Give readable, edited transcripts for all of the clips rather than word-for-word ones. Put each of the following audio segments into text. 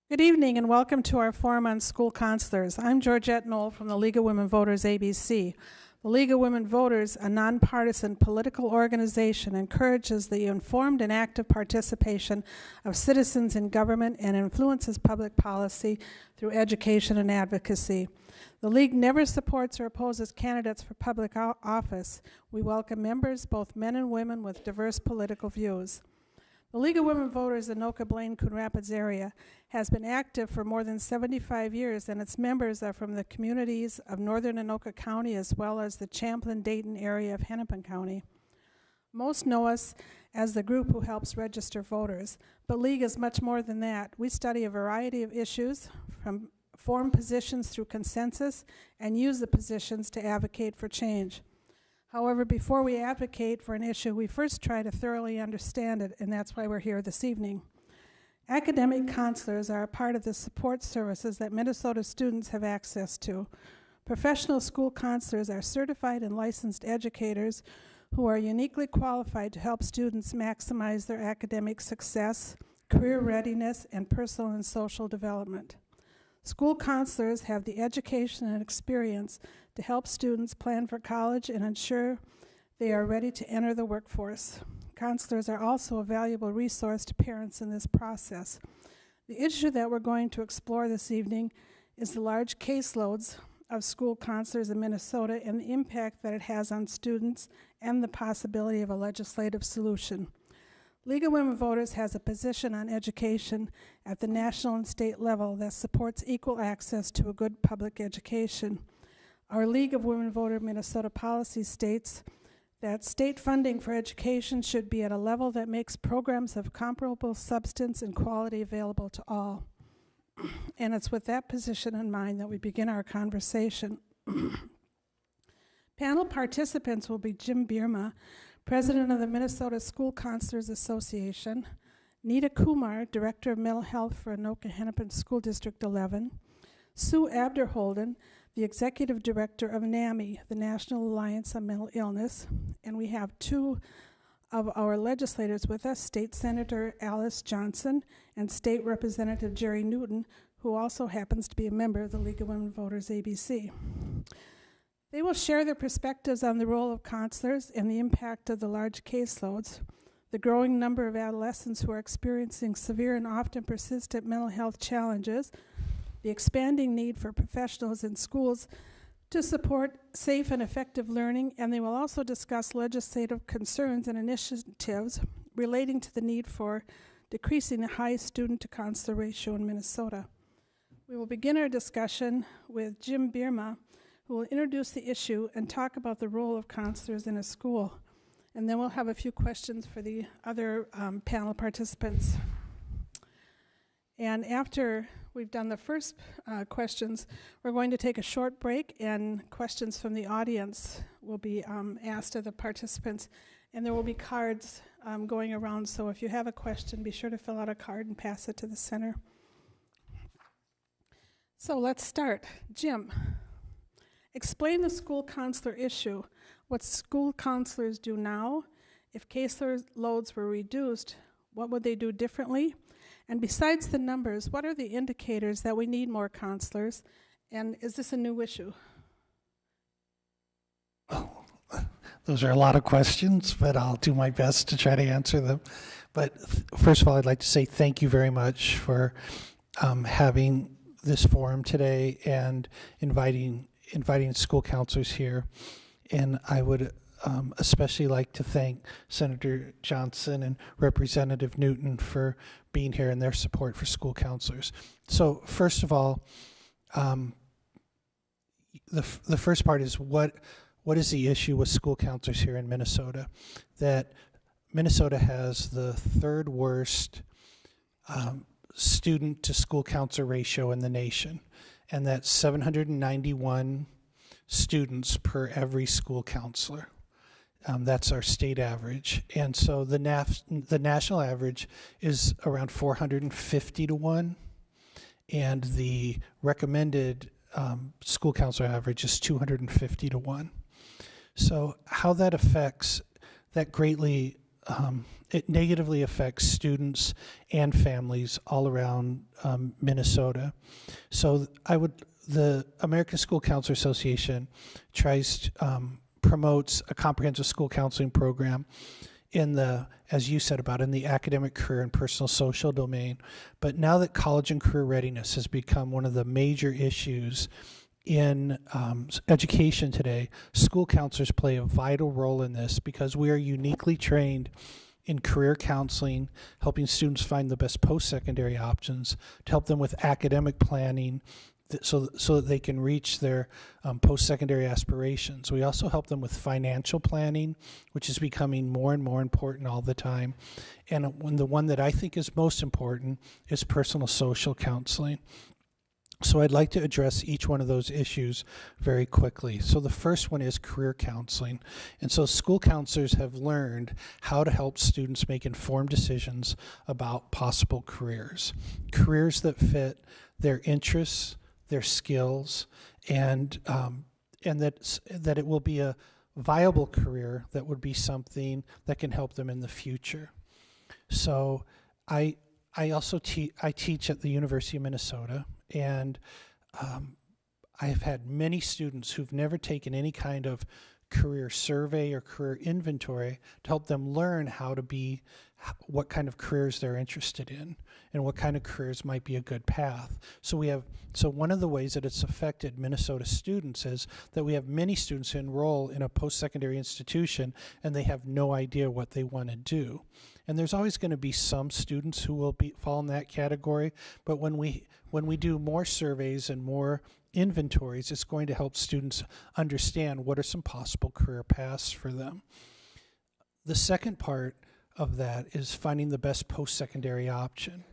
Good evening and welcome to our forum on school counselors. I'm Jeorgette Knoll from the League of Women Voters ABC. The League of Women Voters, a nonpartisan political organization, encourages the informed and active participation of citizens in government and influences public policy through education and advocacy. The League never supports or opposes candidates for public office. We welcome members, both men and women, with diverse political views. The League of Women Voters in Anoka, Blaine, Coon Rapids area has been active for more than 75 years, and its members are from the communities of northern Anoka County as well as the Champlin-Dayton area of Hennepin County. Most know us as the group who helps register voters, but League is much more than that. We study a variety of issues, from form positions through consensus, and use the positions to advocate for change. However, before we advocate for an issue, we first try to thoroughly understand it, and that's why we're here this evening. Academic counselors are a part of the support services that Minnesota students have access to. Professional school counselors are certified and licensed educators who are uniquely qualified to help students maximize their academic success, career readiness, and personal and social development. School counselors have the education and experience to help students plan for college and ensure they are ready to enter the workforce. Counselors are also a valuable resource to parents in this process. The issue that we're going to explore this evening is the large caseloads of school counselors in Minnesota and the impact that it has on students and the possibility of a legislative solution. League of Women Voters has a position on education at the national and state level that supports equal access to a good public education. Our League of Women Voter Minnesota policy states that state funding for education should be at a level that makes programs of comparable substance and quality available to all. And it's with that position in mind that we begin our conversation. Panel participants will be Jim Bierma, President of the Minnesota School Counselors Association, Nita Kumar, Director of Mental Health for Anoka Hennepin School District 11, Sue Abderholden, the Executive Director of NAML, the National Alliance on Mental Illness, and we have two of our legislators with us, State Senator Alice Johnson and State Representative Jerry Newton, who also happens to be a member of the League of Women Voters ABC. They will share their perspectives on the role of counselors and the impact of the large caseloads, the growing number of adolescents who are experiencing severe and often persistent mental health challenges, the expanding need for professionals in schools to support safe and effective learning, and they will also discuss legislative concerns and initiatives relating to the need for decreasing the high student-to-counselor ratio in Minnesota. We will begin our discussion with Jim Bierma, who will introduce the issue and talk about the role of counselors in a school. And then we'll have a few questions for the other panel participants. And after we've done the first questions, we're going to take a short break, and questions from the audience will be asked of the participants. And there will be cards going around, so if you have a question, be sure to fill out a card and pass it to the center. So let's start. Jim, explain the school counselor issue. What school counselors do now? If caseloads were reduced, what would they do differently? And besides the numbers, what are the indicators that we need more counselors? And is this a new issue? Well, those are a lot of questions, but I'll do my best to try to answer them. But first of all, I'd like to say thank you very much for having this forum today and inviting school counselors here. And I would especially like to thank Senator Johnson and Representative Newton for being here and their support for school counselors. So first of all, the first part is what is the issue with school counselors here in Minnesota? That Minnesota has the third worst student to school counselor ratio in the nation, and that's 791 students per every school counselor. That's our state average. And so the national average is around 450 to 1, and the recommended school counselor average is 250 to 1. So how that affects, that greatly it negatively affects students and families all around Minnesota. So the American School Counselor Association promotes a comprehensive school counseling program in the, as you said about, in the academic, career, and personal social domain. But now that college and career readiness has become one of the major issues in education today, school counselors play a vital role in this because we are uniquely trained in career counseling, helping students find the best post-secondary options, to help them with academic planning, so that they can reach their post-secondary aspirations. We also help them with financial planning, which is becoming more and more important all the time. And the one that I think is most important is personal social counseling. So I'd like to address each one of those issues very quickly. So the first one is career counseling. And so school counselors have learned how to help students make informed decisions about possible careers that fit their interests, their skills, and that it will be a viable career that would be something that can help them in the future. So I also teach at the University of Minnesota, and I have had many students who've never taken any kind of career survey or career inventory to help them learn what kind of careers they're interested in and what kind of careers might be a good path. So one of the ways that it's affected Minnesota students is that we have many students who enroll in a post-secondary institution and they have no idea what they want to do. And there's always going to be some students who will fall in that category, but when we do more surveys and more inventories, it's going to help students understand what are some possible career paths for them. The second part of that is finding the best post-secondary option.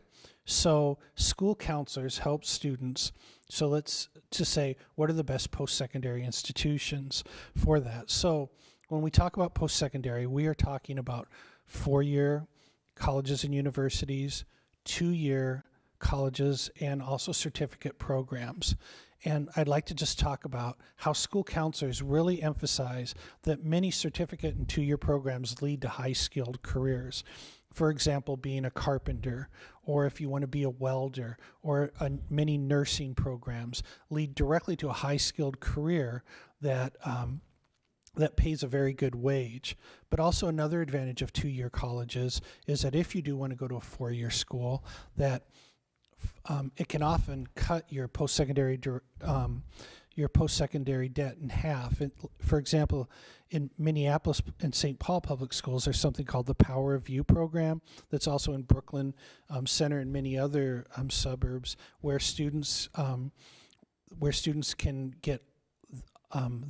So school counselors help students. So let's just say, what are the best post-secondary institutions for that? So when we talk about post-secondary, we are talking about 4-year colleges and universities, 2-year colleges, and also certificate programs. And I'd like to just talk about how school counselors really emphasize that many certificate and 2-year programs lead to high-skilled careers. For example, being a carpenter, or if you want to be a welder, or many nursing programs lead directly to a high-skilled career that pays a very good wage. But also another advantage of 2-year colleges is that if you do want to go to a 4-year school, that it can often cut your post-secondary debt in half. For example, in Minneapolis and St. Paul public schools, there's something called the Power of You program that's also in Brooklyn Center and many other suburbs where students can get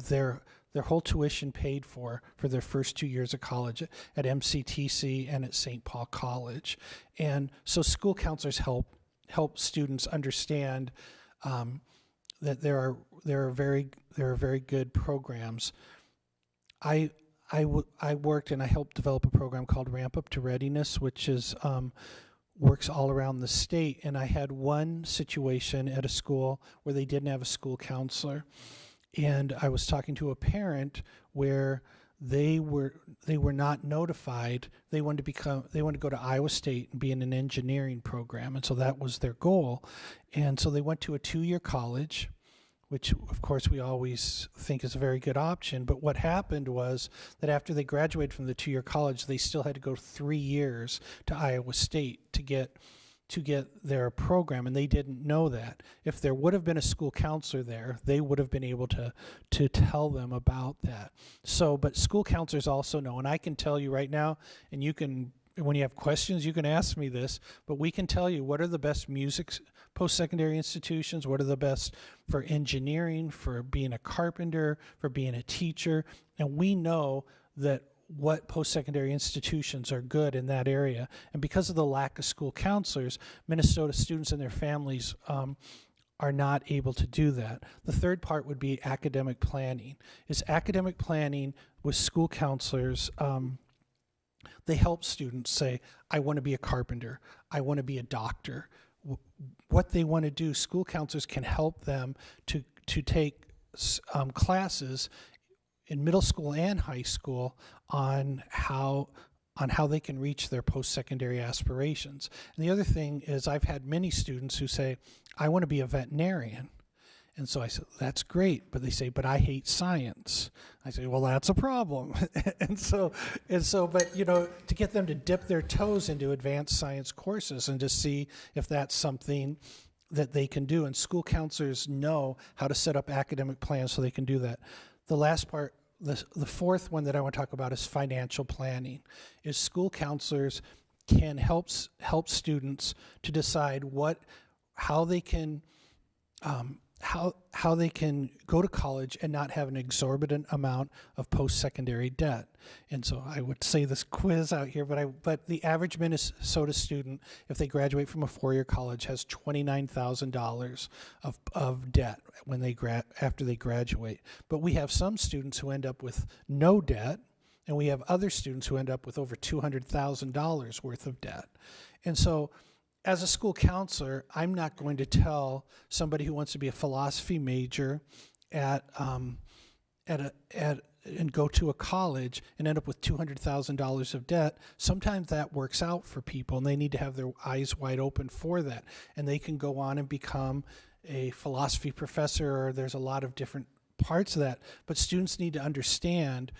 their whole tuition paid for their first 2 years of college at MCTC and at St. Paul College. And so school counselors help students understand that there are very good programs. I worked and I helped develop a program called Ramp Up to Readiness, which is works all around the state. And I had one situation at a school where they didn't have a school counselor, and I was talking to a parent where they were not notified. They wanted to go to Iowa State and be in an engineering program, and so that was their goal. And so they went to a 2-year college, which of course we always think is a very good option. But what happened was that after they graduated from the 2-year college, they still had to go 3 years to Iowa State to get their program, and they didn't know that. If there would have been a school counselor there, they would have been able to tell them about that. So, but school counselors also know, and I can tell you right now, and you can, when you have questions, you can ask me this, but we can tell you what are the best music post-secondary institutions, what are the best for engineering, for being a carpenter, for being a teacher, and we know that what post-secondary institutions are good in that area. And because of the lack of school counselors, Minnesota students and their families are not able to do that. The third part would be academic planning. Is academic planning with school counselors, they help students say, I want to be a carpenter, I want to be a doctor. What they want to do, school counselors can help them to take classes in middle school and high school on how how they can reach their post-secondary aspirations. And the other thing is I've had many students who say, I want to be a veterinarian. And so I said, that's great. But they say, but I hate science. I say, well, that's a problem. and so, but, you know, to get them to dip their toes into advanced science courses and to see if that's something that they can do. And school counselors know how to set up academic plans so they can do that. The last part, the fourth one that I want to talk about is financial planning. Is school counselors can help students to decide how they can how they can go to college and not have an exorbitant amount of post-secondary debt. And so I would say this quiz out here, but the average Minnesota student, if they graduate from a four-year college, has $29,000 of debt when after they graduate. But we have some students who end up with no debt, and we have other students who end up with over $200,000 worth of debt. And so as a school counselor, I'm not going to tell somebody who wants to be a philosophy major and go to a college and end up with $200,000 of debt. Sometimes that works out for people, and they need to have their eyes wide open for that. And they can go on and become a philosophy professor, or there's a lot of different parts of that. But students need to understand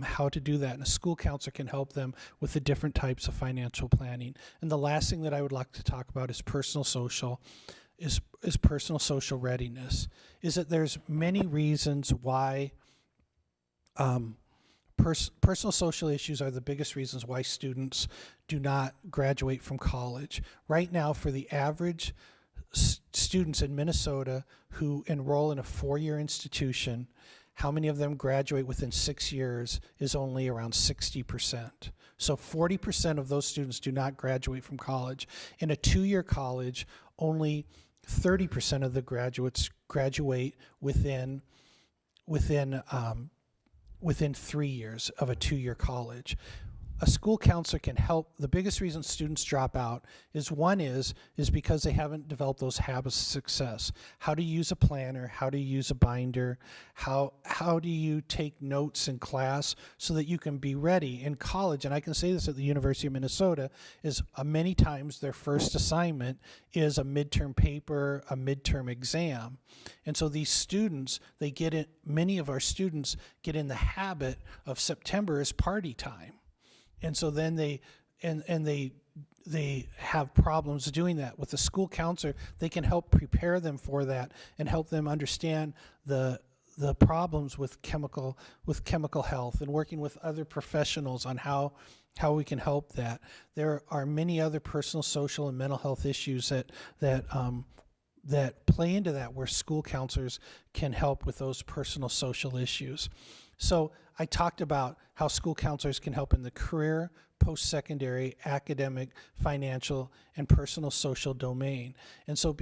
how to do that, and a school counselor can help them with the different types of financial planning. And the last thing that I would like to talk about is personal social readiness. Is that there's many reasons why personal social issues are the biggest reasons why students do not graduate from college. Right now, for the average students in Minnesota who enroll in a four-year institution, how many of them graduate within 6 years is only around 60%. So 40% of those students do not graduate from college. In a two-year college, only 30% of the graduates graduate within 3 years of a two-year college. A school counselor can help. The biggest reason students drop out is because they haven't developed those habits of success. How to use a planner, how to use a binder, how do you take notes in class so that you can be ready in college. And I can say this at the University of Minnesota, is many times their first assignment is a midterm paper, a midterm exam. And so these students, many of our students get in the habit of September as party time. And so then they have problems doing that. With a school counselor, they can help prepare them for that and help them understand the problems with chemical health, and working with other professionals on how we can help that. There are many other personal, social, and mental health issues that play into that, where school counselors can help with those personal, social issues. So I talked about how school counselors can help in the career, post-secondary, academic, financial, and personal social domain. And so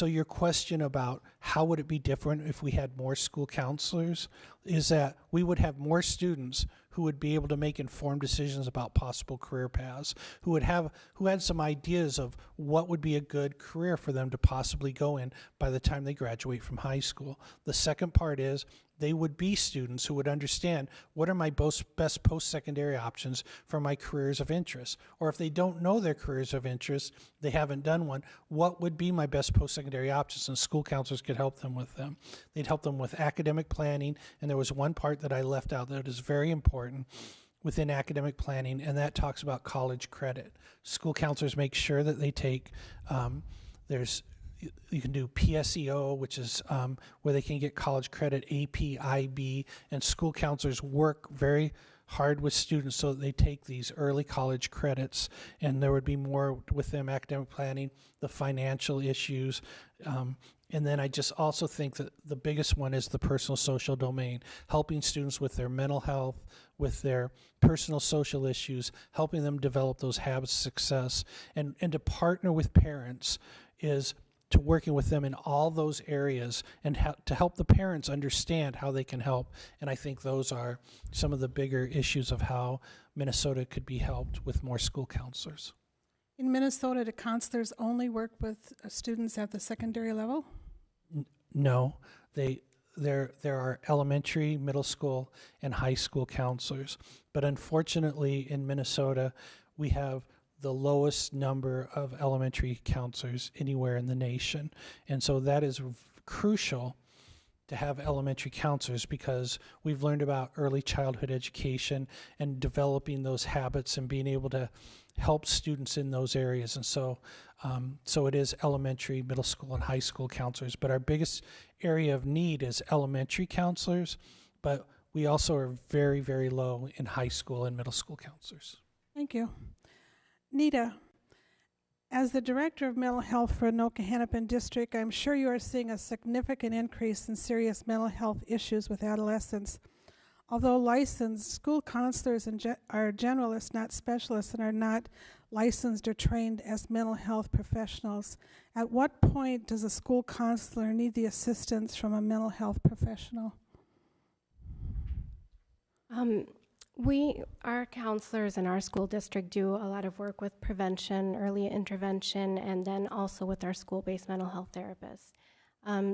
your question about how would it be different if we had more school counselors is that we would have more students who would be able to make informed decisions about possible career paths, who had some ideas of what would be a good career for them to possibly go in by the time they graduate from high school. The second part is they would be students who would understand what are my best post-secondary options for my careers of interest. Or if they don't know their careers of interest, they haven't done one, what would be my best post-secondary options? And school counselors could help them with them. They'd help them with academic planning. And there was one part that I left out that is very important within academic planning, and that talks about college credit. School counselors make sure that they take, you can do PSEO, which is where they can get college credit, AP, IB, and school counselors work very hard with students so that they take these early college credits, and there would be more with them, academic planning, the financial issues, and then I just also think that the biggest one is the personal social domain, helping students with their mental health, with their personal social issues, helping them develop those habits of success, and to partner with parents is to working with them in all those areas and to help the parents understand how they can help. And I think those are some of the bigger issues of how Minnesota could be helped with more school counselors. In Minnesota, do counselors only work with students at the secondary level? No, there are elementary, middle school, and high school counselors. But unfortunately, in Minnesota, we have the lowest number of elementary counselors anywhere in the nation. And so that is crucial to have elementary counselors, because we've learned about early childhood education and developing those habits and being able to help students in those areas. And so so it is elementary, middle school, and high school counselors. But our biggest area of need is elementary counselors, but we also are very, very low in high school and middle school counselors. Thank you. Nita, as the Director of Mental Health for Anoka Hennepin District, I'm sure you are seeing a significant increase in serious mental health issues with adolescents. Although licensed, school counselors are generalists, not specialists, and are not licensed or trained as mental health professionals. At what point does a school counselor need the assistance from a mental health professional? Our counselors in our school district do a lot of work with prevention, early intervention, and then also with our school-based mental health therapists.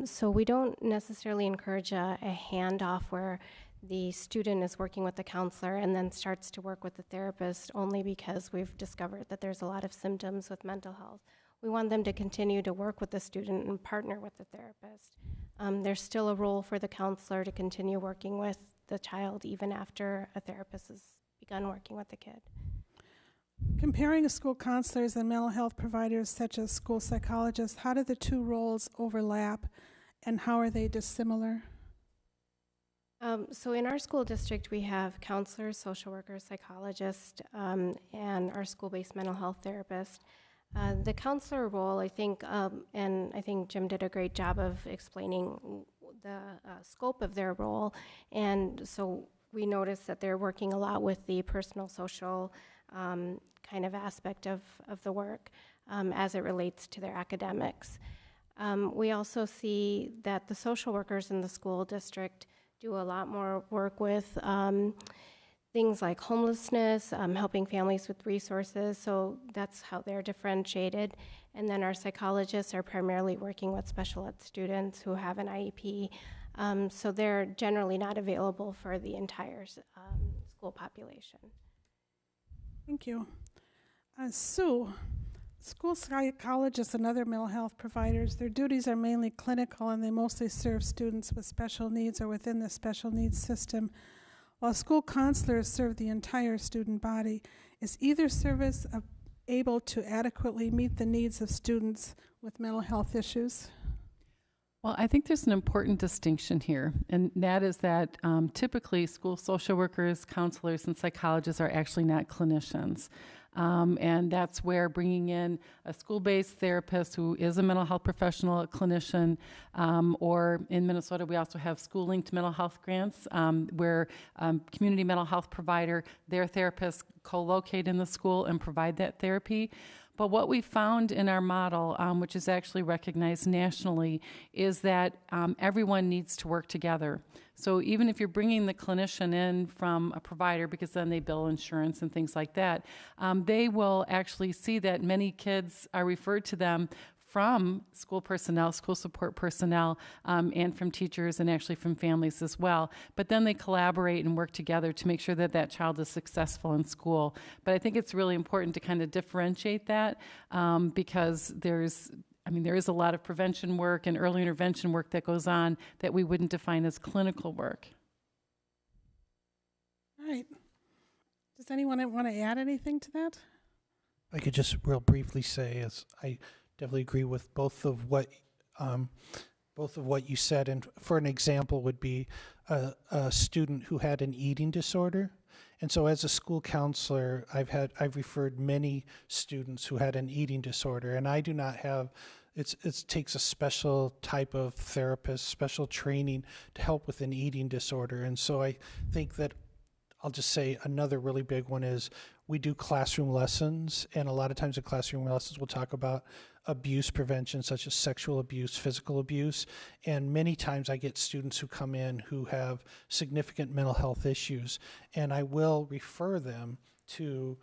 So we don't necessarily encourage a handoff where the student is working with the counselor and then starts to work with the therapist only because we've discovered that there's a lot of symptoms with mental health. We want them to continue to work with the student and partner with the therapist. There's still a role for the counselor to continue working with the child even after a therapist has begun working with the kid. Comparing school counselors and mental health providers such as school psychologists, how do the two roles overlap and how are they dissimilar? So in our school district, we have counselors, social workers, psychologists, and our school-based mental health therapist. The counselor role, I think, and I think Jim did a great job of explaining the scope of their role, and so we noticed that they're working a lot with the personal social kind of aspect of the work as it relates to their academics. We also see that the social workers in the school district do a lot more work with things like homelessness, helping families with resources, so that's how they're differentiated. And then our psychologists are primarily working with special ed students who have an IEP, so they're generally not available for the entire school population. Thank you. Sue, school psychologists and other mental health providers, their duties are mainly clinical and they mostly serve students with special needs or within the special needs system, while school counselors serve the entire student body. Is either service able to adequately meet the needs of students with mental health issues? Well, I think there's an important distinction here, and that is that typically school social workers, counselors, and psychologists are actually not clinicians. And that's where bringing in a school-based therapist who is a mental health professional, a clinician, or in Minnesota we also have school-linked mental health grants where community mental health provider, their therapists co-locate in the school and provide that therapy. But what we found in our model, which is actually recognized nationally, is that everyone needs to work together. So even if you're bringing the clinician in from a provider, because then they bill insurance and things like that, they will actually see that many kids are referred to them from school personnel, school support personnel, and from teachers and actually from families as well. But then they collaborate and work together to make sure that that child is successful in school. But I think it's really important to kind of differentiate that because there is a lot of prevention work and early intervention work that goes on that we wouldn't define as clinical work. All right. Does anyone want to add anything to that? I could just real briefly say, as I definitely agree with both of what you said. And for an example would be a student who had an eating disorder. And so as a school counselor, I've referred many students who had an eating disorder, and I do not have, it takes a special type of therapist, special training to help with an eating disorder. And so I think that I'll just say another really big one is we do classroom lessons, and a lot of times in classroom lessons we'll talk about abuse prevention, such as sexual abuse, physical abuse, and many times I get students who come in who have significant mental health issues, and I will refer them to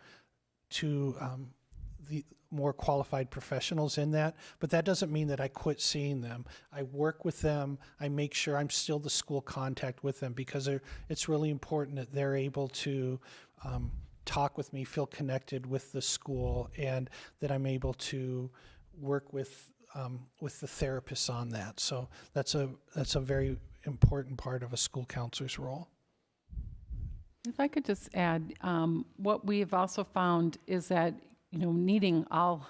the more qualified professionals in that, but that doesn't mean that I quit seeing them. I work with them. I make sure I'm still the school contact with them, because it's really important that they're able to talk with me, feel connected with the school, and that I'm able to work with the therapists on that. So that's a very important part of a school counselor's role. If I could just add, what we've also found is that, needing all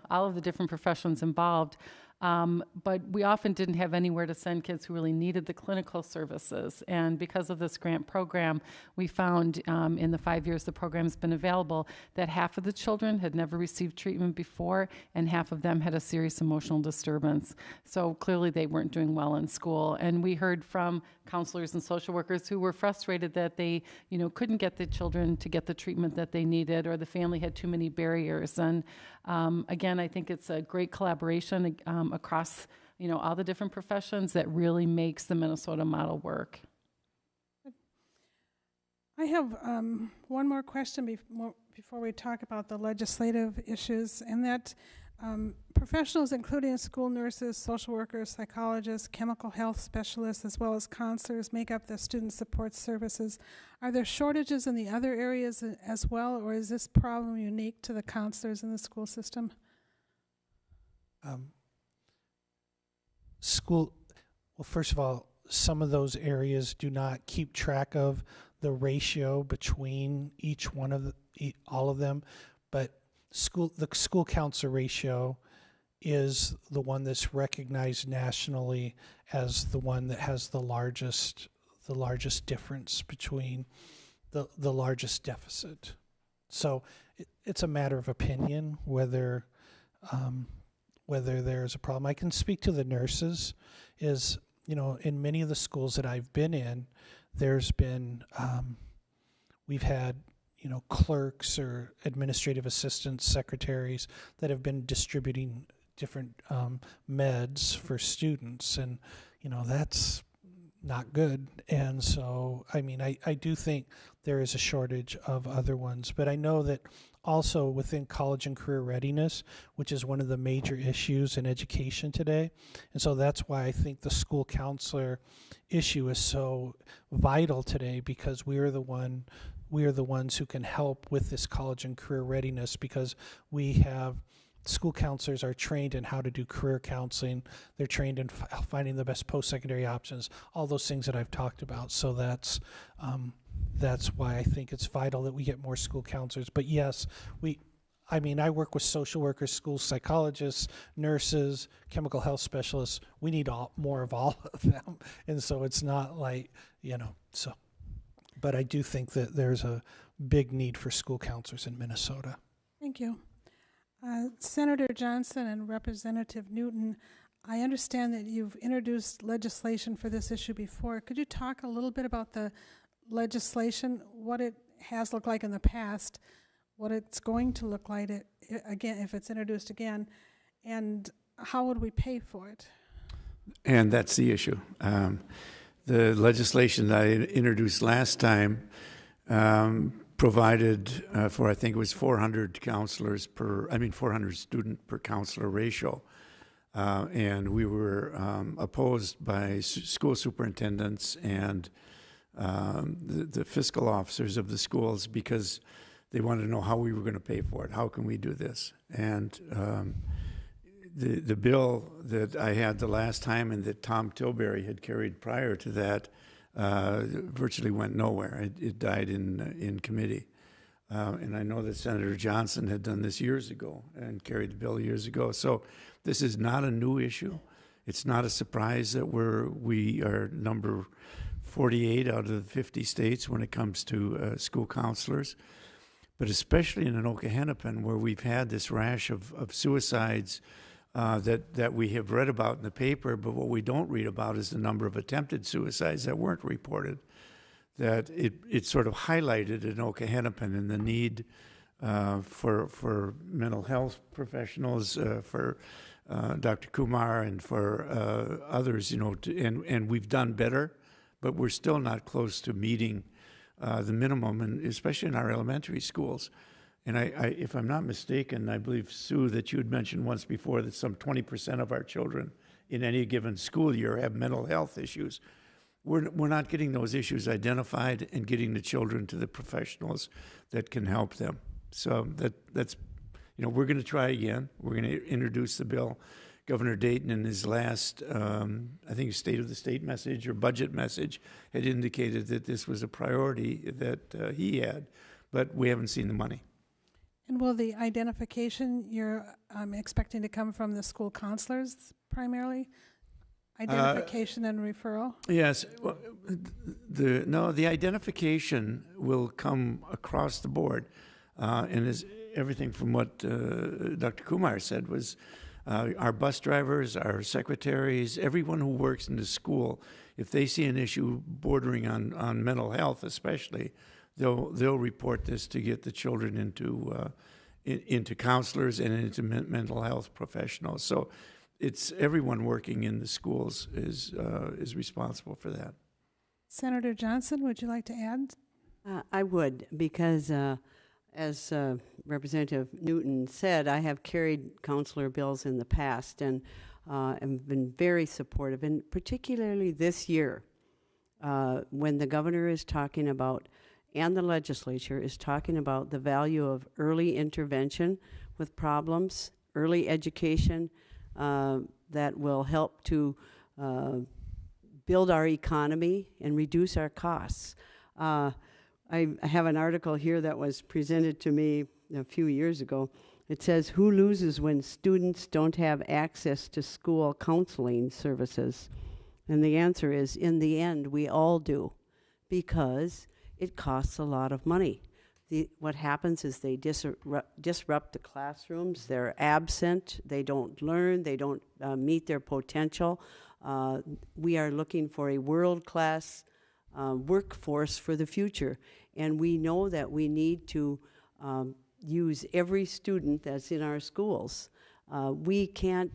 of the different professions involved, but we often didn't have anywhere to send kids who really needed the clinical services. And because of this grant program, we found in the 5 years the program's been available that half of the children had never received treatment before, and half of them had a serious emotional disturbance. So clearly they weren't doing well in school. And we heard from counselors and social workers who were frustrated that they, couldn't get the children to get the treatment that they needed, or the family had too many barriers. And again, I think it's a great collaboration across, all the different professions that really makes the Minnesota model work. I have one more question before we talk about the legislative issues, and that professionals, including school nurses, social workers, psychologists, chemical health specialists, as well as counselors, make up the student support services. Are there shortages in the other areas as well, or is this problem unique to the counselors in the school system? Well, first of all, some of those areas do not keep track of the ratio between each one of all of them, but the school counselor ratio is the one that's recognized nationally as the one that has the largest difference between the largest deficit. So it's a matter of opinion whether there's a problem. I can speak to the nurses. In many of the schools that I've been in, there's been we've had clerks or administrative assistants, secretaries that have been distributing different meds for students, and that's not good. And so I do think there is a shortage of other ones, but I know that also within college and career readiness, which is one of the major issues in education today, and so that's why I think the school counselor issue is so vital today, because we are the ones who can help with this college and career readiness, because we have school counselors are trained in how to do career counseling. They're trained in finding the best post-secondary options, all those things that I've talked about. So that's why I think it's vital that we get more school counselors. But yes, I work with social workers, school psychologists, nurses, chemical health specialists. We need more of all of them. And so it's not like, so. But I do think that there's a big need for school counselors in Minnesota. Thank you. Senator Johnson and Representative Newton, I understand that you've introduced legislation for this issue before. Could you talk a little bit about the legislation, what it has looked like in the past, what it's going to look like again if it's introduced again, and how would we pay for it? And that's the issue. The legislation that I introduced last time provided for, I think it was 400 counselors 400 student per counselor ratio. And we were opposed by school superintendents and the fiscal officers of the schools, because they wanted to know how we were going to pay for it. How can we do this? And the bill that I had the last time and that Tom Tilbury had carried prior to that virtually went nowhere. It died in committee. And I know that Senator Johnson had done this years ago and carried the bill years ago. So this is not a new issue. It's not a surprise that we are number 48 out of the 50 states when it comes to school counselors. But especially in Anoka Hennepin, where we've had this rash of suicides that we have read about in the paper, but what we don't read about is the number of attempted suicides that weren't reported. That it sort of highlighted Anoka Hennepin and the need for mental health professionals, for Dr. Kumar and for others, and we've done better, but we're still not close to meeting the minimum, and especially in our elementary schools. And if I'm not mistaken, I believe, Sue, that you had mentioned once before that some 20% of our children in any given school year have mental health issues. We're not getting those issues identified and getting the children to the professionals that can help them. So that's, we're going to try again. We're going to introduce the bill. Governor Dayton, in his last, I think, State of the State message or budget message, had indicated that this was a priority that he had, but we haven't seen the money. And will the identification you're expecting to come from the school counselors primarily? Identification and referral? Yes. Well, the identification will come across the board, and is everything from what Dr. Kumar said was our bus drivers, our secretaries, everyone who works in the school, if they see an issue bordering on mental health especially, they'll report this to get the children into counselors and into mental health professionals. So it's everyone working in the schools is responsible for that. Senator Johnson, would you like to add? I would, because as Representative Newton said, I have carried counselor bills in the past and have been very supportive, and particularly this year when the governor is talking about, and the legislature is talking about the value of early intervention with problems, early education that will help to build our economy and reduce our costs. I have an article here that was presented to me a few years ago. It says, who loses when students don't have access to school counseling services? And the answer is, in the end, we all do, because it costs a lot of money. What happens is they disrupt the classrooms, they're absent, they don't learn, they don't meet their potential. We are looking for a world-class workforce for the future, and we know that we need to use every student that's in our schools. We can't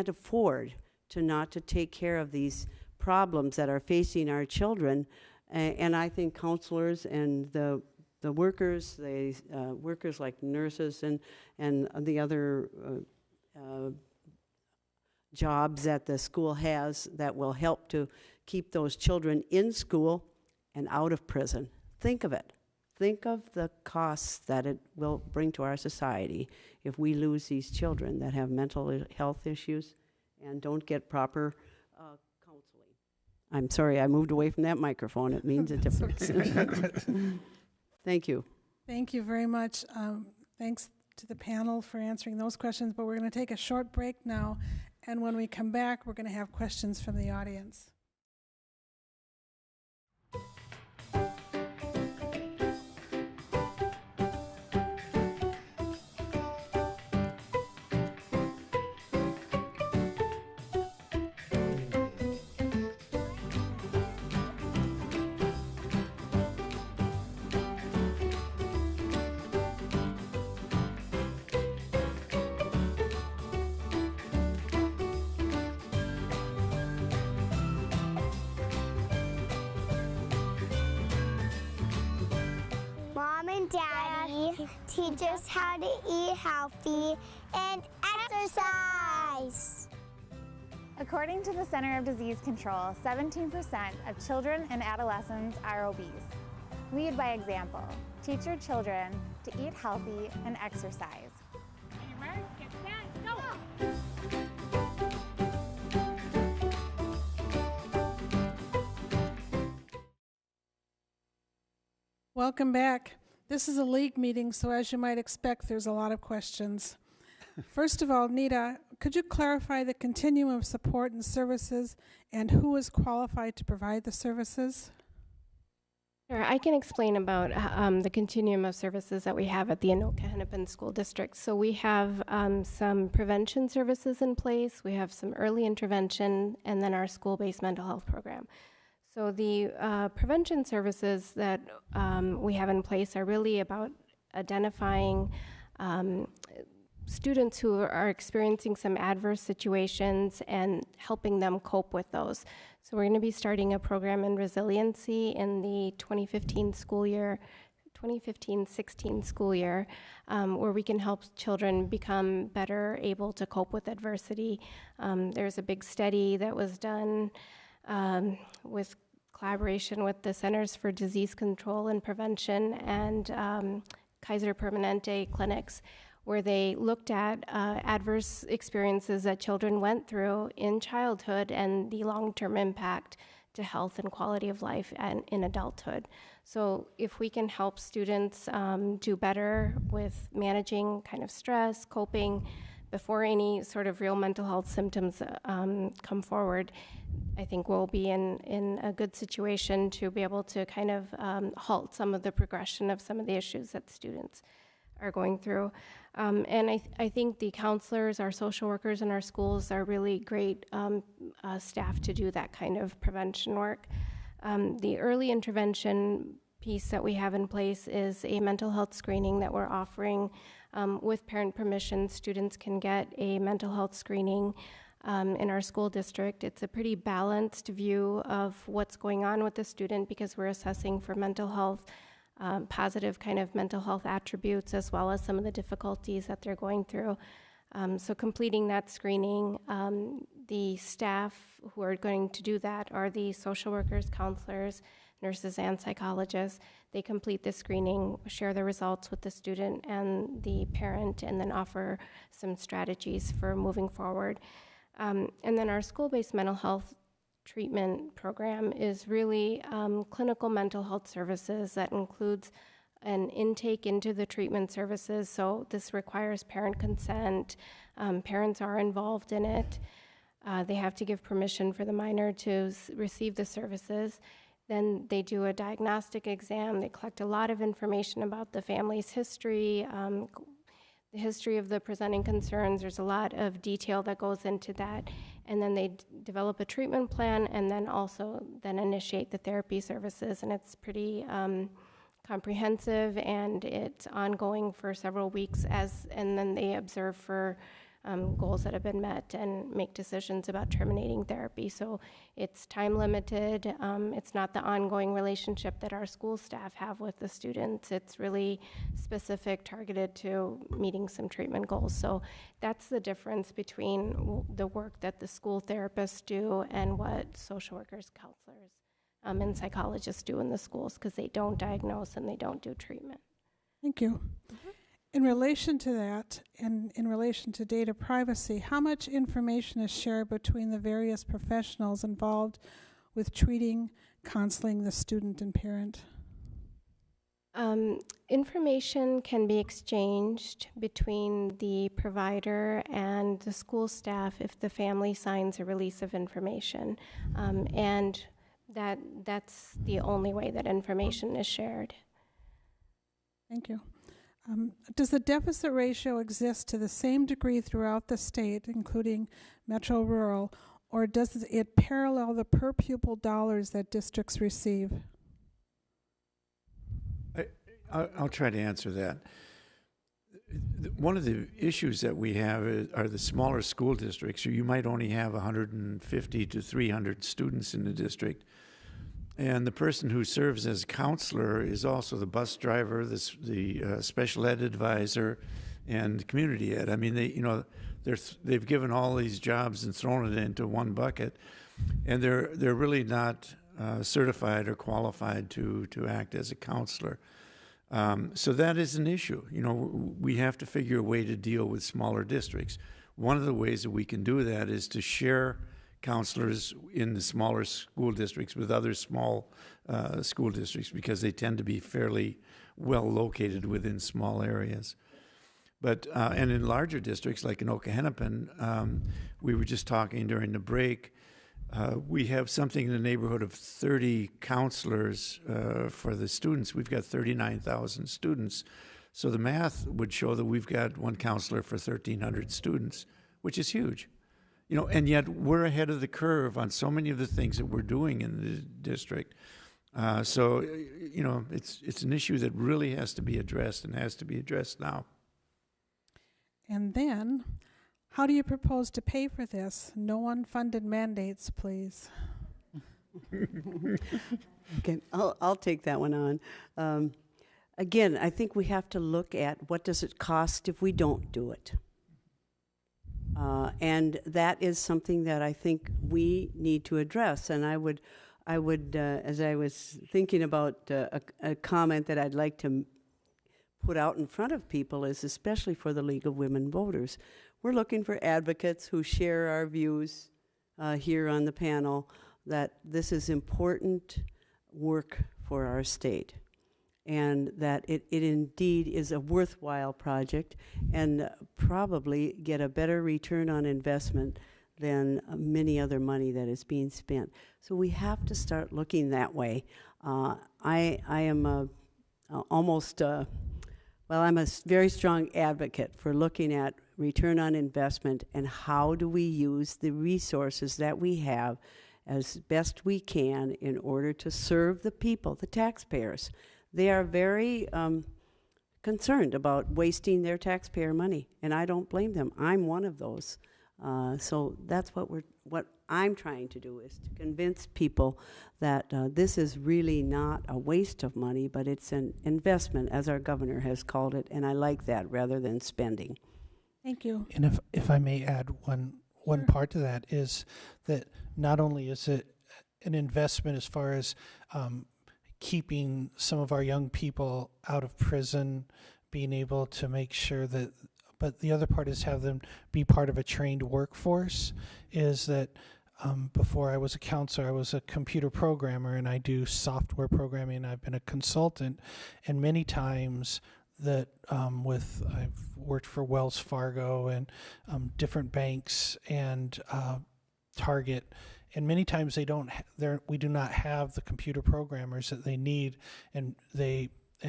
afford to take care of these problems that are facing our children. And I think counselors and the workers, workers like nurses and the other jobs that the school has that will help to keep those children in school and out of prison. Think of it. Think of the costs that it will bring to our society if we lose these children that have mental health issues and don't get proper counseling. I'm sorry, I moved away from that microphone. It means a difference. Thank you. Thank you very much. Thanks to the panel for answering those questions, but we're going to take a short break now, and when we come back, we're going to have questions from the audience. Teach us how to eat healthy and exercise. According to the Center of Disease Control, 17% of children and adolescents are obese. Lead by example. Teach your children to eat healthy and exercise. Get set, go! Welcome back. This is a league meeting, so as you might expect, there's a lot of questions. First of all, Nita, could you clarify the continuum of support and services and who is qualified to provide the services? Sure, I can explain about the continuum of services that we have at the Anoka Hennepin School District. So we have some prevention services in place, we have some early intervention, and then our school-based mental health program. So the prevention services that we have in place are really about identifying students who are experiencing some adverse situations and helping them cope with those. So we're going to be starting a program in resiliency in the 2015 school year, 2015-16 school year, where we can help children become better able to cope with adversity. There's a big study that was done with collaboration with the Centers for Disease Control and Prevention and Kaiser Permanente clinics, where they looked at adverse experiences that children went through in childhood and the long-term impact to health and quality of life and in adulthood. So if we can help students do better with managing kind of stress, coping before any sort of real mental health symptoms come forward, I think we'll be in a good situation to be able to kind of halt some of the progression of some of the issues that students are going through. And I think the counselors, our social workers in our schools are really great staff to do that kind of prevention work. The early intervention piece that we have in place is a mental health screening that we're offering. With parent permission, students can get a mental health screening in our school district. It's a pretty balanced view of what's going on with the student because we're assessing for mental health, positive kind of mental health attributes, as well as some of the difficulties that they're going through. So completing that screening, the staff who are going to do that are the social workers, counselors, nurses, and psychologists. They complete the screening, share the results with the student and the parent, and then offer some strategies for moving forward. And then our school-based mental health treatment program is really clinical mental health services that includes an intake into the treatment services. So this requires parent consent. Parents are involved in it. They have to give permission for the minor to receive the services. Then they do a diagnostic exam. They collect a lot of information about the family's history, the history of the presenting concerns. There's a lot of detail that goes into that. And then they develop a treatment plan and then also then initiate the therapy services. And it's pretty comprehensive, and it's ongoing for several weeks and then they observe for goals that have been met and make decisions about terminating therapy. So it's time limited. It's not the ongoing relationship that our school staff have with the students. It's really specific, targeted to meeting some treatment goals. So that's the difference between the work that the school therapists do and what social workers, counselors, and psychologists do in the schools, because they don't diagnose and they don't do treatment. Thank you. In relation to that, and in relation to data privacy, how much information is shared between the various professionals involved with treating, counseling the student and parent? Information can be exchanged between the provider and the school staff if the family signs a release of information. And that's the only way that information is shared. Thank you. Does the deficit ratio exist to the same degree throughout the state, including metro rural, or does it parallel the per pupil dollars that districts receive? I'll try to answer that. One of the issues that we have are the smaller school districts. So you might only have 150 to 300 students in the district. And the person who serves as counselor is also the bus driver, the special ed advisor, and community ed. I mean, they've given all these jobs and thrown it into one bucket, and they're really not certified or qualified to act as a counselor. So that is an issue. We have to figure a way to deal with smaller districts. One of the ways that we can do that is to share counselors in the smaller school districts with other small school districts, because they tend to be fairly well located within small areas. But and in larger districts like Anoka Hennepin, we were just talking during the break, we have something in the neighborhood of 30 counselors for the students. We've got 39,000 students. So the math would show that we've got one counselor for 1,300 students, which is huge. And yet we're ahead of the curve on so many of the things that we're doing in the district. So it's an issue that really has to be addressed, and has to be addressed now. And then, how do you propose to pay for this? No unfunded mandates, please. Okay, I'll take that one on. again, I think we have to look at what does it cost if we don't do it. And that is something that I think we need to address. And I would, as I was thinking about a comment that I'd like to put out in front of people is, especially for the League of Women Voters, we're looking for advocates who share our views here on the panel that this is important work for our state, and that it indeed is a worthwhile project and probably get a better return on investment than many other money that is being spent. So we have to start looking that way. I am almost, well, I'm a very strong advocate for looking at return on investment and how do we use the resources that we have as best we can in order to serve the people, the taxpayers. They are very concerned about wasting their taxpayer money, and I don't blame them. I'm one of those. So that's what I'm trying to do, is to convince people that this is really not a waste of money, but it's an investment, as our governor has called it, and I like that rather than spending. Thank you. And if I may add one part to that, is that not only is it an investment as far as keeping some of our young people out of prison, being able to make sure that, but the other part is have them be part of a trained workforce, is that before I was a counselor, I was a computer programmer, and I do software programming. I've been a consultant, and many times that I've worked for Wells Fargo and different banks and Target, and many times we do not have the computer programmers that they need, and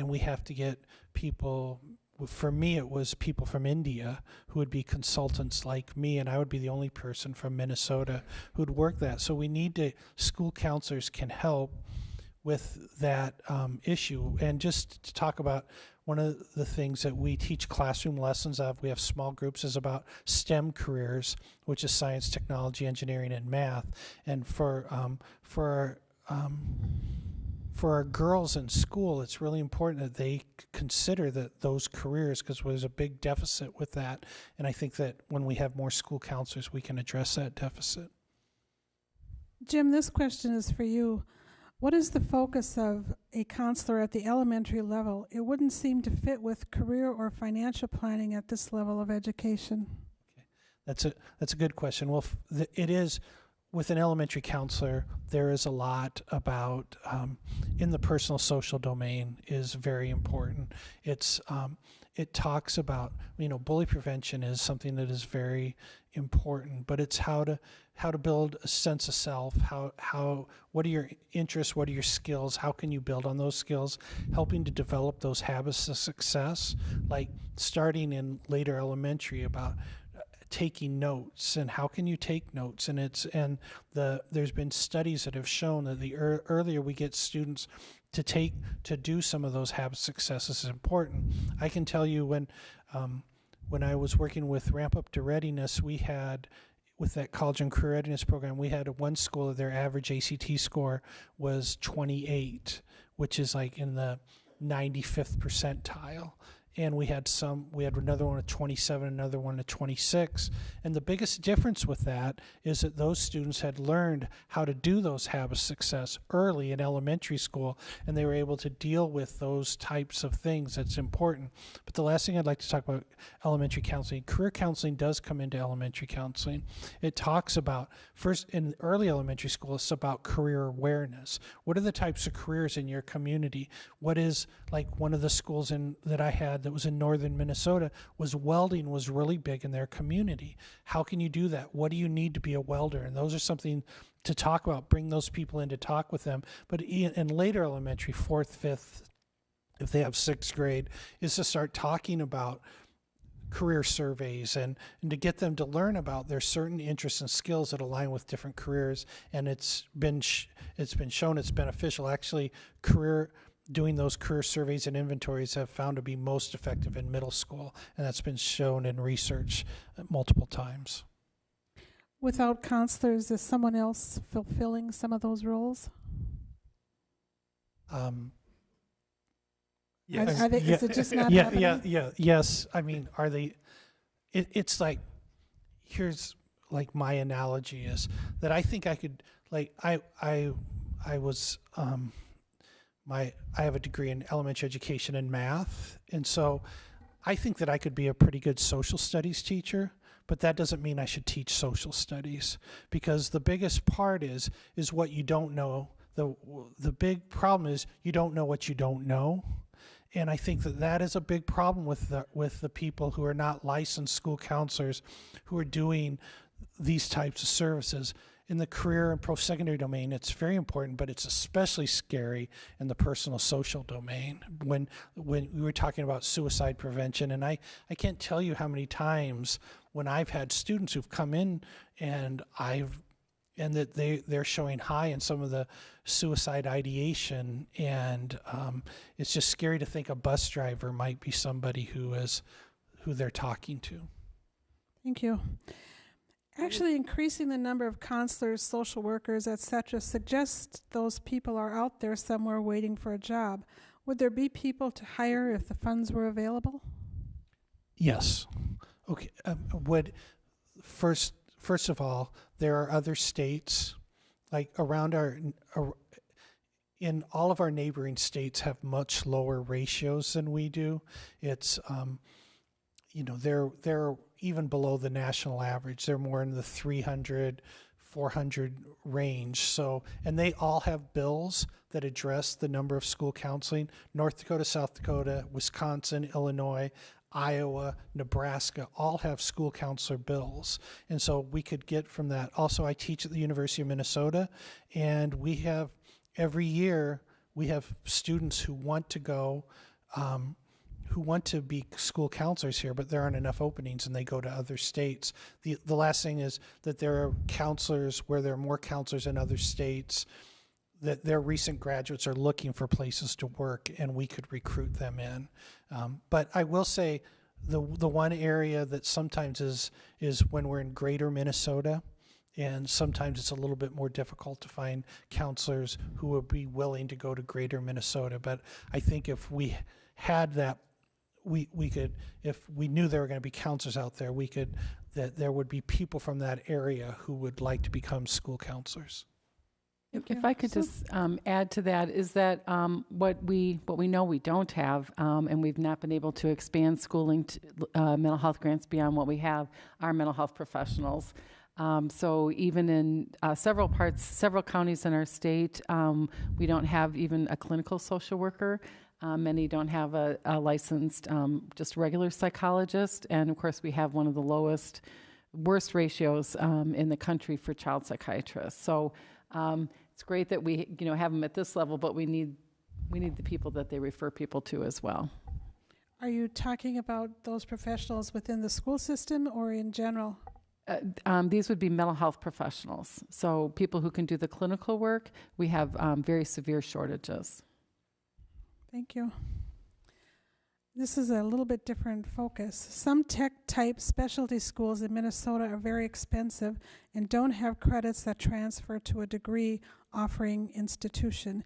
we have to get people. For me, it was people from India who would be consultants like me, and I would be the only person from Minnesota who'd work that. So we need to, school counselors can help with that issue. And just to talk about one of the things that we teach classroom lessons of, we have small groups, is about STEM careers, which is science, technology, engineering, and math. And for our girls in school, it's really important that they consider those careers, because there's a big deficit with that. And I think that when we have more school counselors, we can address that deficit. Jim, this question is for you. What is the focus of a counselor at the elementary level? It wouldn't seem to fit with career or financial planning at this level of education. Okay. That's a good question. Well, it is. With an elementary counselor, there is a lot about in the personal social domain is very important. It talks about, bully prevention is something that is very important, but it's how to build a sense of self, what are your interests, what are your skills, how can you build on those skills, helping to develop those habits of success, like starting in later elementary about taking notes, and how can you take notes, and there's been studies that have shown that the earlier we get students to do some of those habit successes is important. I can tell you when I was working with Ramp Up to Readiness, we had, with that college and career readiness program, we had one school, their average ACT score was 28, which is like in the 95th percentile. And we had another one at 27, another one at 26. And the biggest difference with that is that those students had learned how to do those habits of success early in elementary school, and they were able to deal with those types of things. That's important. But the last thing I'd like to talk about, elementary counseling. Career counseling does come into elementary counseling. It talks about, first in early elementary school, it's about career awareness. What are the types of careers in your community? What is, like one of the schools that I had that was in northern Minnesota, was welding was really big in their community. How can you do that? What do you need to be a welder? And those are something to talk about, bring those people in to talk with them. But in later elementary, 4th, 5th, if they have 6th grade, is to start talking about career surveys and to get them to learn about their certain interests and skills that align with different careers. And it's been shown it's beneficial. Actually, doing those career surveys and inventories have found to be most effective in middle school, and that's been shown in research multiple times. Without counselors, is someone else fulfilling some of those roles? Yes. Is it just not happening? Yes. I mean, are they? It's like, here's like my analogy is that I think I could, like, I was I have a degree in elementary education and math, and so I think that I could be a pretty good social studies teacher, but that doesn't mean I should teach social studies, because the biggest part is what you don't know. The big problem is you don't know what you don't know. And I think that is a big problem with the people who are not licensed school counselors who are doing these types of services. In the career and post-secondary domain, it's very important, but it's especially scary in the personal social domain. When we were talking about suicide prevention, and I can't tell you how many times when I've had students who've come in and that they're showing high in some of the suicide ideation, and it's just scary to think a bus driver might be somebody who they're talking to. Thank you. Actually, increasing the number of counselors, social workers, etc., suggests those people are out there somewhere waiting for a job. Would there be people to hire if the funds were available? Yes. Okay. First of all, there are other states, like in all of our neighboring states have much lower ratios than we do. It's, they're even below the national average. They're more in the 300, 400 range. So, and they all have bills that address the number of school counseling. North Dakota, South Dakota, Wisconsin, Illinois, Iowa, Nebraska all have school counselor bills. And so we could get from that. Also, I teach at the University of Minnesota, and we have, every year, we have students who want to go, who want to be school counselors here, but there aren't enough openings and they go to other states. The last thing is that there are counselors where there are more counselors in other states, that their recent graduates are looking for places to work and we could recruit them in. But I will say the one area that sometimes is when we're in greater Minnesota, and sometimes it's a little bit more difficult to find counselors who would be willing to go to greater Minnesota. But I think if we had that, we could, if we knew there were going to be counselors out there, that there would be people from that area who would like to become school counselors. If I could just add to that, is that what we know we don't have, and we've not been able to expand schooling to, mental health grants beyond what we have, are mental health professionals. So even in several counties in our state, we don't have even a clinical social worker. Many don't have a licensed, just regular psychologist. And of course, we have one of the worst ratios in the country for child psychiatrists. So it's great that we have them at this level, but we need the people that they refer people to as well. Are you talking about those professionals within the school system or in general? These would be mental health professionals. So people who can do the clinical work, we have very severe shortages. Thank you. This is a little bit different focus. Some tech-type specialty schools in Minnesota are very expensive and don't have credits that transfer to a degree offering institution.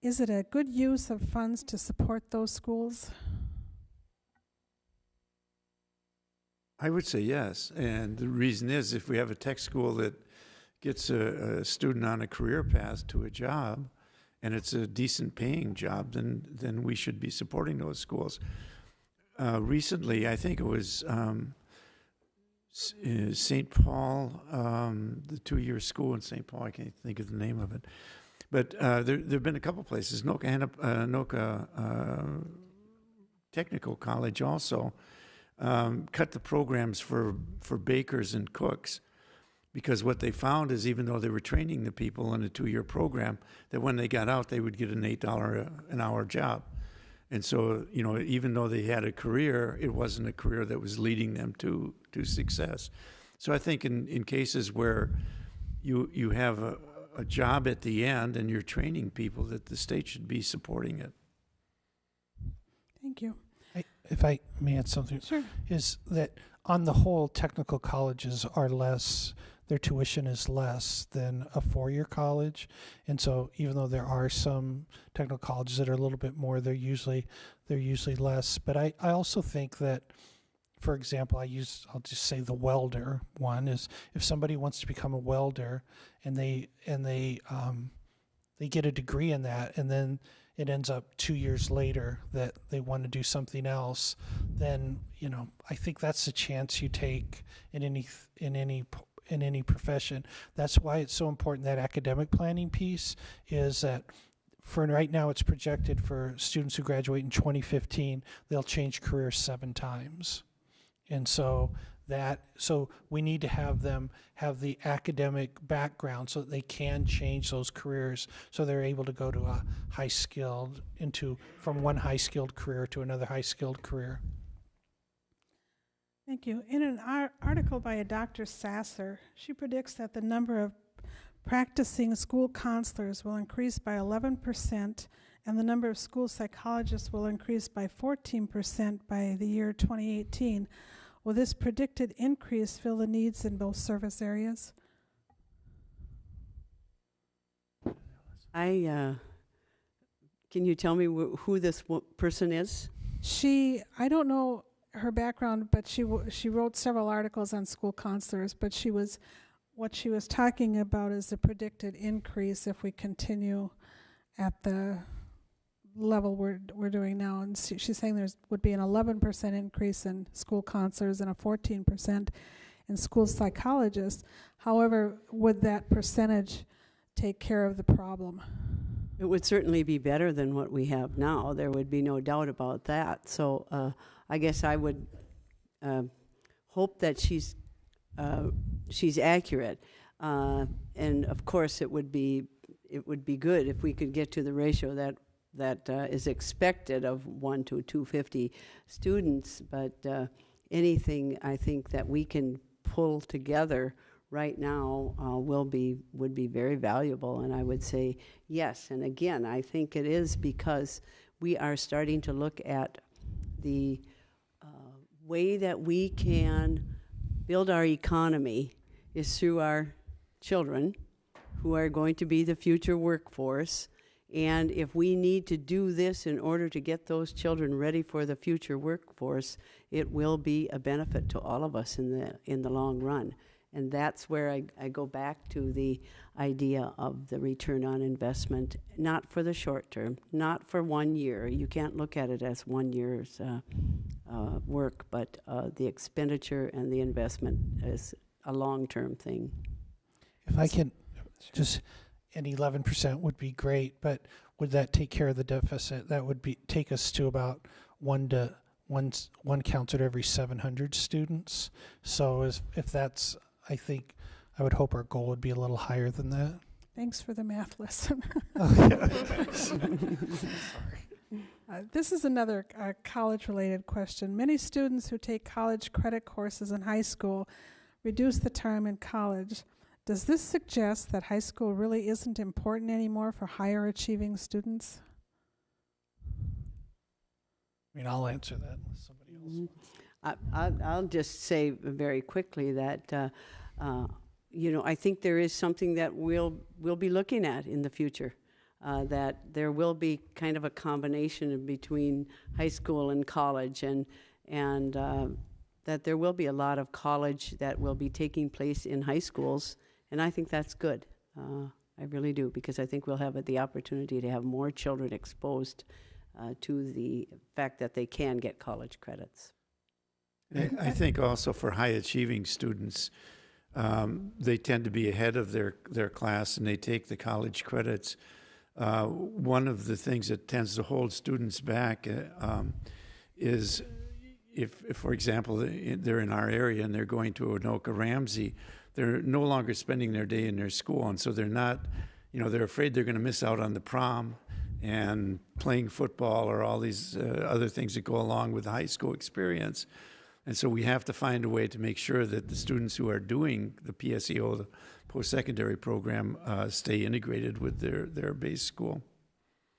Is it a good use of funds to support those schools? I would say yes, and the reason is if we have a tech school that gets a student on a career path to a job, and it's a decent paying job, then we should be supporting those schools. Recently, I think it was St. Paul, the 2-year school in St. Paul, I can't think of the name of it, but there have been a couple places. Anoka Technical College also cut the programs for bakers and cooks, because what they found is even though they were training the people in a 2-year program, that when they got out, they would get an $8 an hour job. And so, even though they had a career, it wasn't a career that was leading them to success. So I think in cases where you have a job at the end and you're training people, that the state should be supporting it. Thank you. If I may add something, sure. Is that on the whole, technical colleges are less, their tuition is less than a four-year college. And so even though there are some technical colleges that are a little bit more, they're usually less. But I also think that, for example, I'll just say the welder one is, if somebody wants to become a welder and they get a degree in that, and then it ends up 2 years later that they want to do something else, then, you know, I think that's a chance you take in any profession. That's why it's so important, that academic planning piece, is that for right now it's projected for students who graduate in 2015, they'll change careers 7 times. And so we need to have them have the academic background so that they can change those careers, so they're able to go to a from one high-skilled career to another high-skilled career. Thank you. In an article by a Dr. Sasser, she predicts that the number of practicing school counselors will increase by 11%, and the number of school psychologists will increase by 14% by the year 2018. Will this predicted increase fill the needs in both service areas? Can you tell me who this person is? I don't know her background, but she wrote several articles on school counselors, but what she was talking about is the predicted increase if we continue at the level we're doing now. And she's saying there would be an 11% increase in school counselors and a 14% in school psychologists. However, would that percentage take care of the problem? It would certainly be better than what we have now. There would be no doubt about that. So I guess I would hope that she's accurate. And of course, it would be good if we could get to the ratio that is expected of 1 to 250 students. But anything I think that we can pull together right now would be very valuable. And I would say yes. And again, I think it is because we are starting to look at the way that we can build our economy is through our children, who are going to be the future workforce. And if we need to do this in order to get those children ready for the future workforce, it will be a benefit to all of us in the long run. And that's where I go back to the idea of the return on investment, not for the short term, not for 1 year. You can't look at it as 1 year's work, but the expenditure and the investment is a long-term thing. If I can just, an 11% would be great, but would that take care of the deficit? That would take us to about one counselor every 700 students. So if that's, I think, I would hope our goal would be a little higher than that. Thanks for the math lesson. Sorry. This is another college-related question. Many students who take college credit courses in high school reduce the time in college. Does this suggest that high school really isn't important anymore for higher achieving students? I mean, I'll answer that unless somebody else wants. I'll just say very quickly that I think there is something that we'll be looking at in the future. That there will be kind of a combination between high school and college, and that there will be a lot of college that will be taking place in high schools, and I think that's good. I really do, because I think we'll have the opportunity to have more children exposed to the fact that they can get college credits. I think also for high achieving students, they tend to be ahead of their class and they take the college credits. One of the things that tends to hold students back is if, for example, they're in our area and they're going to Anoka Ramsey, they're no longer spending their day in their school. And so they're not, they're afraid they're going to miss out on the prom and playing football or all these other things that go along with the high school experience. And so we have to find a way to make sure that the students who are doing the PSEO, the post-secondary program, stay integrated with their base school.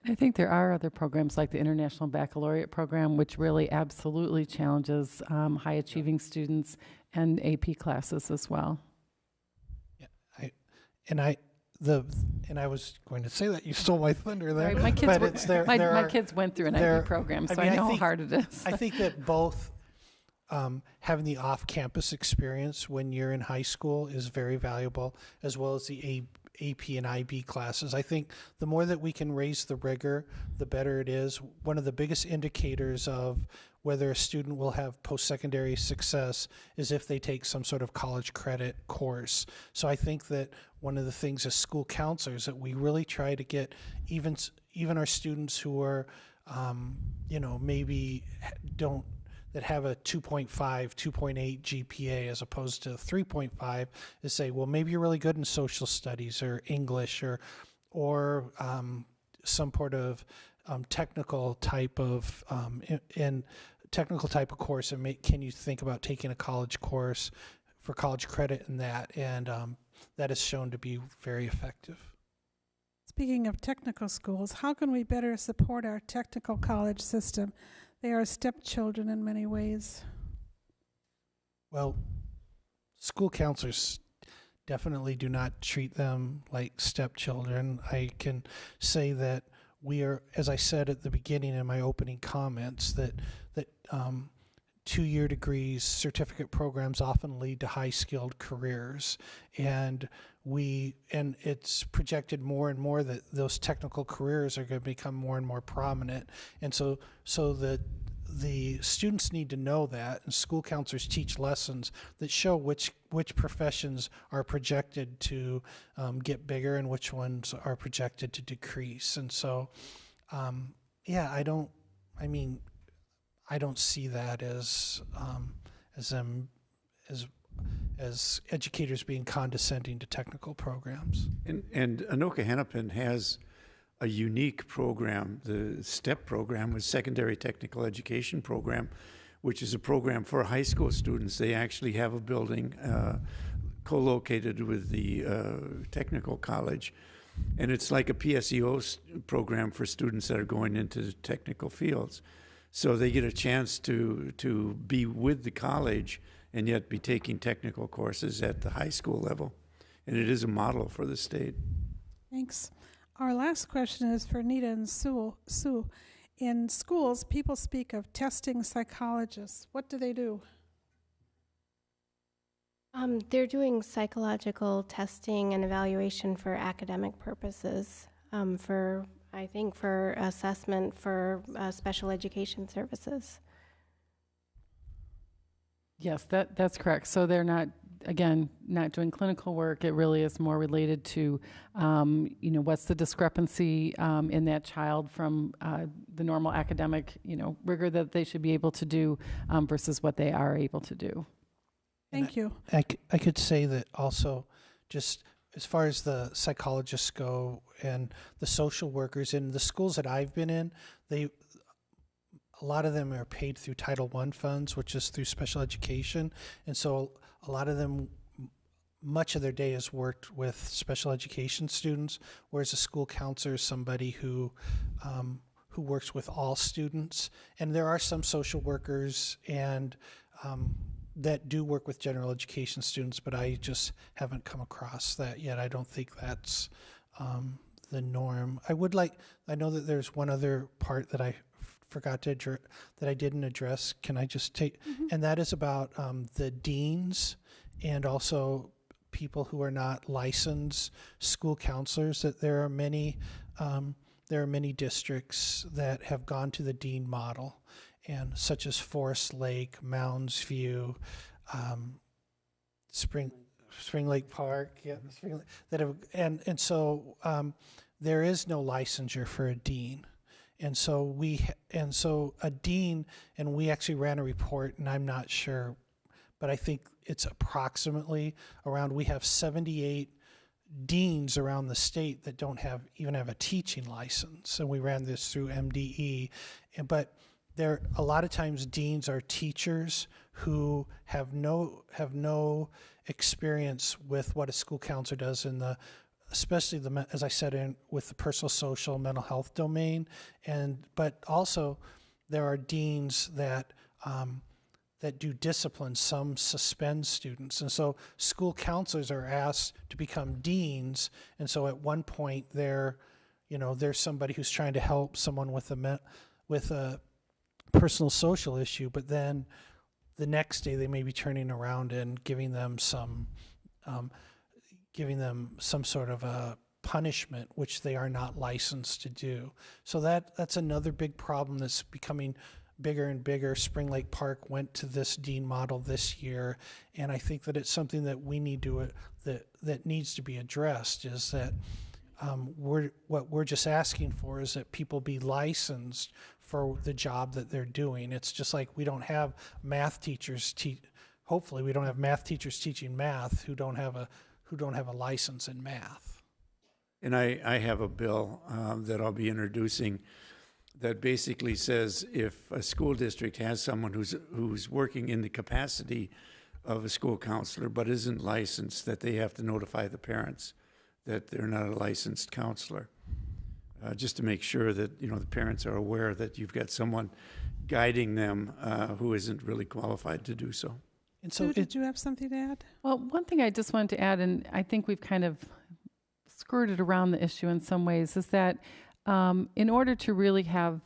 I think there are other programs like the International Baccalaureate Program, which really absolutely challenges high-achieving students, and AP classes as well. and I was going to say that you stole my thunder there. Sorry, my kids but were- it's there. My, there my are- kids went through an there- IB program, so I mean, I know how think- hard it is. I think that both having the off-campus experience when you're in high school is very valuable, as well as the AP and IB classes. I think the more that we can raise the rigor, the better it is. One of the biggest indicators of whether a student will have post-secondary success is if they take some sort of college credit course. So I think that one of the things as school counselors that we really try to get even our students who are, maybe don't, that have a 2.5, 2.8 GPA as opposed to 3.5 is say, well, maybe you're really good in social studies or English or some sort of technical type of technical type of course, and can you think about taking a college course for college credit in that? And that is shown to be very effective. Speaking of technical schools, how can we better support our technical college system? They are stepchildren in many ways. Well, school counselors definitely do not treat them like stepchildren. I can say that we are, as I said at the beginning in my opening comments, that 2-year degrees, certificate programs often lead to high-skilled careers, and it's projected more and more that those technical careers are going to become more and more prominent, and so the students need to know that, and school counselors teach lessons that show which professions are projected to get bigger and which ones are projected to decrease. And so, I don't see that as educators being condescending to technical programs. And Anoka Hennepin has a unique program, the STEP program, with Secondary Technical Education Program, which is a program for high school students. They actually have a building co-located with the technical college, and it's like a PSEO program for students that are going into technical fields. So they get a chance to be with the college and yet be taking technical courses at the high school level. And it is a model for the state. Thanks. Our last question is for Nita and Sue. In schools, people speak of testing psychologists. What do they do? They're doing psychological testing and evaluation for academic purposes, for assessment for special education services. Yes, that's correct. So they're not doing clinical work. It really is more related to, what's the discrepancy in that child from the normal academic, rigor that they should be able to do versus what they are able to do. Thank you. I could say that also, just as far as the psychologists go and the social workers in the schools that I've been in, a lot of them are paid through Title I funds, which is through special education. And so a lot of them, much of their day is worked with special education students, whereas a school counselor is somebody who works with all students. And there are some social workers and that do work with general education students, but I just haven't come across that yet. I don't think that's the norm. I know that there's one other part that I forgot to that I didn't address. Can I just take? Mm-hmm. And that is about the deans and also people who are not licensed school counselors. That there are many districts that have gone to the dean model, and such as Forest Lake, Mounds View, Spring Lake Park, that have, and so there is no licensure for a dean. And so a dean, and we actually ran a report, and I'm not sure, but I think it's approximately around, we have 78 deans around the state that don't even have a teaching license. And we ran this through MDE. But there, a lot of times deans are teachers who have no experience with what a school counselor does especially as I said, with the personal, social, mental health domain, but also there are deans that that do discipline, some suspend students. And so school counselors are asked to become deans. And so at one point there's somebody who's trying to help someone with a personal social issue, but then the next day they may be turning around and giving them some sort of a punishment, which they are not licensed to do. So that's another big problem that's becoming bigger and bigger. Spring Lake Park went to this dean model this year, and I think that it's something that we need to that needs to be addressed. Is that what we're just asking for is that people be licensed for the job that they're doing. It's just like we don't have math teachers hopefully we don't have math teachers teaching math who don't have a license in math. And I have a bill that I'll be introducing that basically says if a school district has someone who's working in the capacity of a school counselor but isn't licensed, that they have to notify the parents that they're not a licensed counselor, just to make sure that the parents are aware that you've got someone guiding them who isn't really qualified to do so. And so, did you have something to add? Well, one thing I just wanted to add, and I think we've kind of skirted around the issue in some ways, is that in order to really have,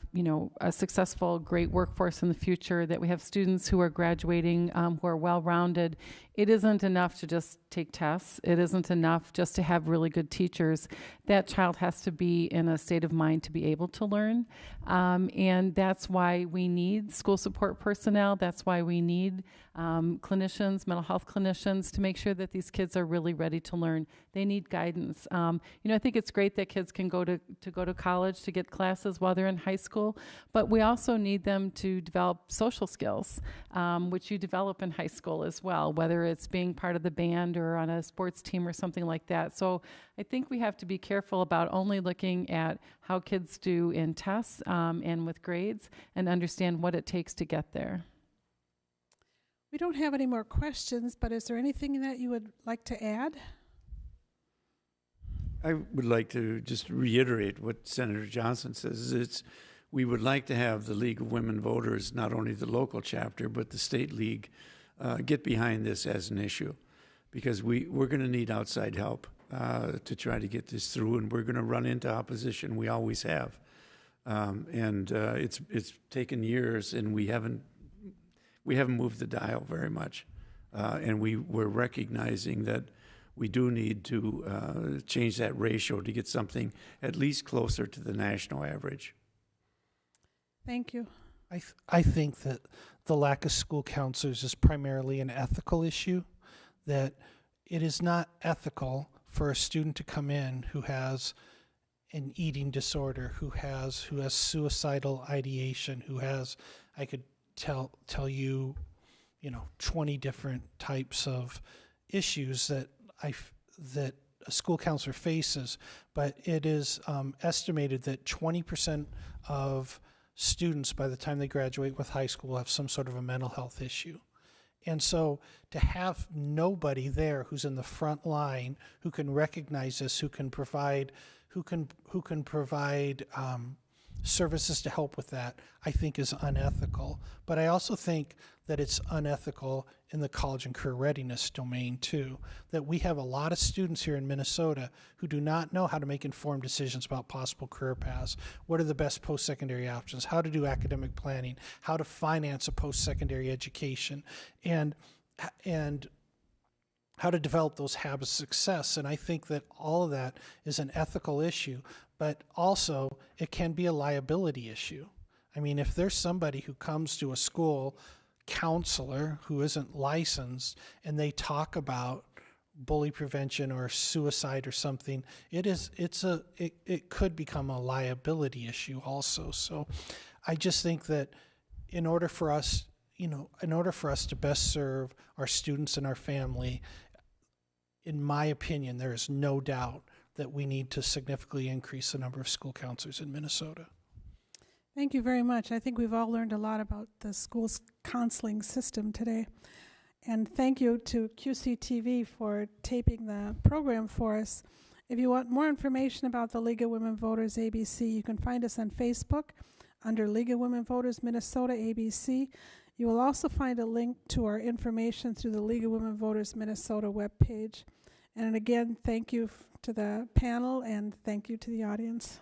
a successful, great workforce in the future, that we have students who are graduating, who are well-rounded, it isn't enough to just take tests. It isn't enough just to have really good teachers. That child has to be in a state of mind to be able to learn. And that's why we need school support personnel. That's why we need clinicians, mental health clinicians, to make sure that these kids are really ready to learn. They need guidance. I think it's great that kids can go to college to get classes while they're in high school, but we also need them to develop social skills, which you develop in high school as well, whether it's being part of the band or on a sports team or something like that. So I think we have to be careful about only looking at how kids do in tests and with grades, and understand what it takes to get there. We don't have any more questions, but is there anything that you would like to add? I would like to just reiterate what Senator Johnson says. We would like to have the League of Women Voters, not only the local chapter, but the state league, get behind this as an issue, because we're going to need outside help to try to get this through, and we're going to run into opposition. We always have. It's taken years, and we haven't moved the dial very much. And we're recognizing that we do need to change that ratio to get something at least closer to the national average. Thank you. I think that the lack of school counselors is primarily an ethical issue, that it is not ethical for a student to come in who has an eating disorder, who has suicidal ideation, who has, I could tell you, 20 different types of issues that a school counselor faces, but it is estimated that 20% of students by the time they graduate with high school have some sort of a mental health issue. And so to have nobody there who's in the front line who can recognize this, who can provide services to help with that, I think is unethical. But I also think that it's unethical in the college and career readiness domain too, that we have a lot of students here in Minnesota who do not know how to make informed decisions about possible career paths. What are the best post-secondary options? How to do academic planning? How to finance a post-secondary education? And how to develop those habits of success. And I think that all of that is an ethical issue, but also it can be a liability issue. I mean, if there's somebody who comes to a school counselor who isn't licensed and they talk about bully prevention or suicide or something, it could become a liability issue also. So I just think that in order for us to best serve our students and our family, in my opinion, there is no doubt that we need to significantly increase the number of school counselors in Minnesota. Thank you very much. I think we've all learned a lot about the school's counseling system today. And thank you to QCTV for taping the program for us. If you want more information about the League of Women Voters ABC, you can find us on Facebook under League of Women Voters Minnesota ABC. You will also find a link to our information through the League of Women Voters Minnesota webpage. And again, thank you to the panel and thank you to the audience.